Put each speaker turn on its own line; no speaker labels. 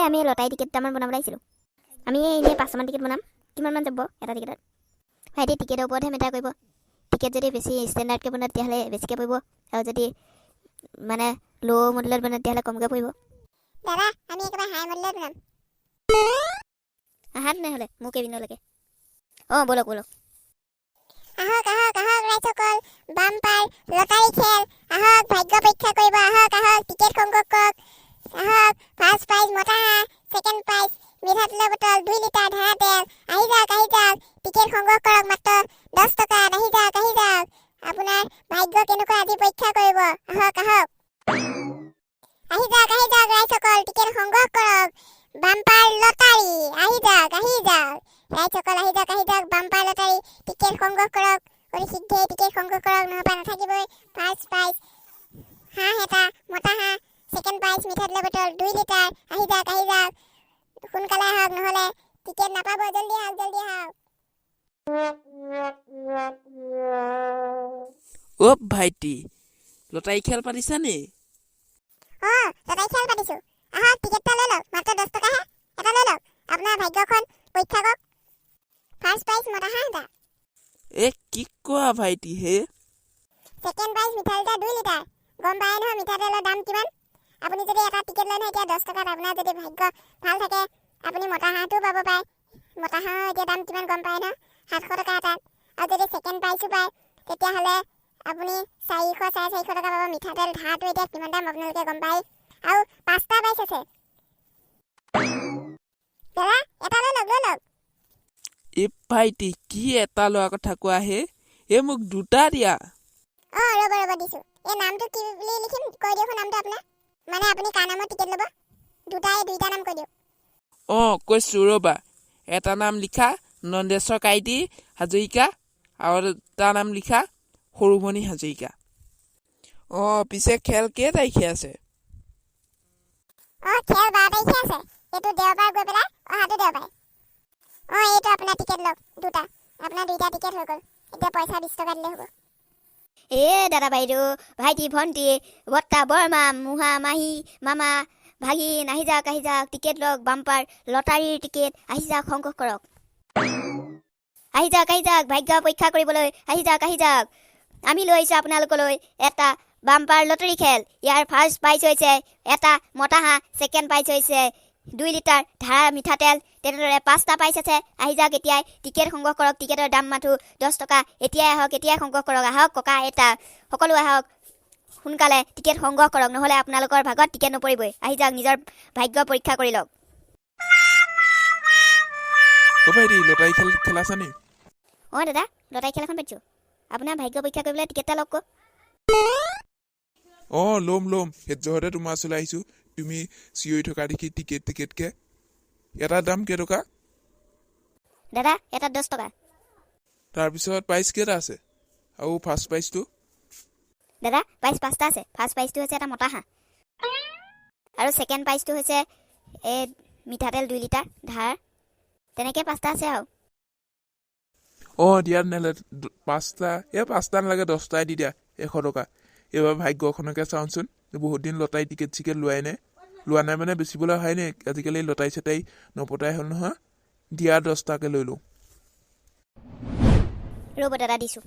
আমি lottery ticket দুটামান বনাব লাগিছিলোঁ। আমি এনেই 500মান টিকেট বনাম। কিমানমান যাব এটা টিকেটত? ভাইটি টিকেটৰ ওপৰতহে মেটাৰ কৰিব। টিকেট যদি বেছি ষ্টেণ্ডাৰ্ডকৈ বনায় তেতিয়াহ'লে বেছিকৈ পৰিব, আৰু যদি মানে ল' মডেলত বনায় তেতিয়াহ'লে কমকৈ পৰিব।
দাদা আমি একেবাৰে হাই মডেলত বনাম।
আহা তেনেহ'লে মোৰ কেবিনলৈকে। অঁ ব'লক ব'লক।
আহক আহক আহক ৰাইজসকল, বাম্পাৰ লটাৰী খেল, আহক ভাগ্য পৰীক্ষা কৰিব, আহক আহক টিকেট সংগ্ৰহ কৰক, আহক ফাৰ্ষ্ট প্ৰাইজ মতা হাঁহ, ছেকেণ্ড প্ৰাইজ মিঠাতেলৰ বটল 2 লিটাৰ ধাৰা তেল। আহি যাওক টিকেট সংগ্ৰহ কৰক মাত্ৰ 10 টকাত। আহি যাওক আপোনাৰ ভাগ্য কেনেকুৱা আজি পৰীক্ষা কৰিব। আহক আহক আহি যাওক ৰাইজসকল, টিকেট সংগ্ৰহ কৰক, বাম্পাৰ লটাৰী। আহি যাওক ৰাইজসকল, আহি যাওক বাম্পাৰ লটাৰী, টিকেট সংগ্ৰহ কৰক, অতি শীঘ্ৰেই টিকেট সংগ্ৰহ কৰক, নহ'বা নাথাকিবই। ফাৰ্ষ্ট প্ৰাইজ হাঁহ এটা, মতা হাঁহ, ছেকেণ্ড প্ৰাইজ মিঠাতেলৰ বটল 2 লিটাৰ। আহি যাওক সোনকালে আহক, নহ'লে টিকেট নাপাব। জল্দি আহক।
অ ভাইটি, লটাৰী খেল পাতিছা নি?
লটাৰী খেল পাতিছো। আহক টিকেট এটা লৈ লওক, মাত্ৰ 10 টকাহে। এটা লৈ লওক, আপোনাৰ ভাগ্যখন পৰীক্ষা কৰক। ফাৰ্ষ্ট প্ৰাইজ মতা হাঁহ এটা,
কি কোৱা ভাইটি হে?
ছেকেণ্ড প্ৰাইজ মিঠাতেল 2 লিটাৰ। গম পায় নহয় মিঠাতেলৰ দাম কিমান। আপুনি যদি এটা টিকেট লয় নহয় এতিয়া 10 টকাত, আপোনাৰ যদি ভাগ্য ভাল থাকে আপুনি মতা হাঁহটোও পাব পাৰে। মতা হাঁহৰ এতিয়া দাম কিমান গম পায় নহয়, 700 টকা এটাত। আৰু যদি ছেকেণ্ড প্ৰাইজো পায় তেতিয়াহ'লে আপুনি 400 450 টকা পাব। মিঠাতেল ধাৰটো এতিয়া কিমান দাম আপোনালোকে গম পায়। আৰু 5টা প্ৰাইজ আছে। দাদা এটা লৈ লওক।
ভাইটি কি এটা লোৱাৰ কথা কোৱা হে? মোক 2টা দিয়া।
ৰ'ব দিছো। এই নামটো কি বুলি লিখিম কৈ দিয়ক নামটো আপোনাৰ। মানে আপুনি কাৰ নামত টিকেট ল'ব? দুইটা নাম কৈ দিয়ক।
কৈছো ৰ'বা। এটা নাম লিখা নন্দেশ্বৰ কাইতি হাজৰিকা, আৰু এটা নাম লিখা সৰুমণি হাজৰিকা। পিছে খেল কেই তাৰিখে আছে?
খেল 12 তাৰিখে আছে। এইটো দেওবাৰ গৈ পেলাই অহাটো দেওবাৰে। এইটো আপোনাৰ টিকেট লওক 2টা। আপোনাৰ 2টা টিকেট হৈ গ'ল। এতিয়া পইচা 20 টকা দিলে হ'ব।
দাদা বাইদেউ, ভাইটি ভণ্টি, বৰ্তা বৰমা, মুহা মাহী মামা ভাগিন, আহি যাওক টিকেট লওক, বাম্পাৰ লটাৰীৰ টিকেট। আহি যাওক সংগ্ৰহ কৰক। আহি যাওক ভাগ্য পৰীক্ষা কৰিবলৈ। আহি যাওক আমি লৈ আহিছোঁ আপোনালোকলৈ এটা বাম্পাৰ লটাৰী খেল। ইয়াৰ ফাৰ্ষ্ট প্ৰাইজ হৈছে এটা মতা হাঁহ, ছেকেণ্ড প্ৰাইজ হৈছে 2 লিটাৰ ধাৰা মিঠাতেল। তেনেদৰে 5টা প্ৰাইজ আছে। আহি যাওক এতিয়াই টিকেট সংগ্ৰহ কৰক। টিকেটৰ দাম মাথো 10 টকা। এতিয়াই সংগ্ৰহ কৰক। আহক ককা আইতা সকলো আহক, সোনকালে টিকেট সংগ্ৰহ কৰক, নহ'লে আপোনালোকৰ ভাগত টিকেট নপৰিবই। আহি যাওক নিজৰ ভাগ্য পৰীক্ষা কৰি লওক।
ভাইটি লটাৰী খেল খেলাছা নি?
দাদা লটাৰী খেল এখন পাতিছোঁ। আপোনাৰ ভাগ্য পৰীক্ষা কৰিবলৈ টিকেট এটা লওক।
ল'ম সেইজহতে তোমাৰ ওচৰলৈ আহিছো। তুমি চিঞৰি থকা দেখি টিকেটকে। এটাৰ দাম কেইটকা?
দাদা এটাত 10 টকা।
তাৰপিছত প্ৰাইজ কেইটা আছে? আৰু ফাৰ্ষ্ট প্ৰাইজটো?
দাদা প্ৰাইজ 5টা আছে। ফাৰ্ষ্ট প্ৰাইজটো হৈছে এটা মতা হাঁহ, আৰু ছেকেণ্ড প্ৰাইজটো হৈছে এই মিঠাতেল 2 লিটাৰ ধাৰ। তেনেকৈ 5টা আছে আৰু।
দিয়া তেনেহ'লে 5টা। 5টা নালাগে, 10টাই দি দিয়া 100 টকা। এইবাৰ ভাগ্যখনকে চাওঁচোন। বহুত দিন লটাৰী টিকেট লোৱা নাই মানে বেচিবলৈ অহাই নাই। আজিকালি লটাৰী চটাৰী নপতাই হ'ল নহয়। দিয়া 10টাকে লৈ লওঁ।
ৰ'ব দাদা দিছোঁ।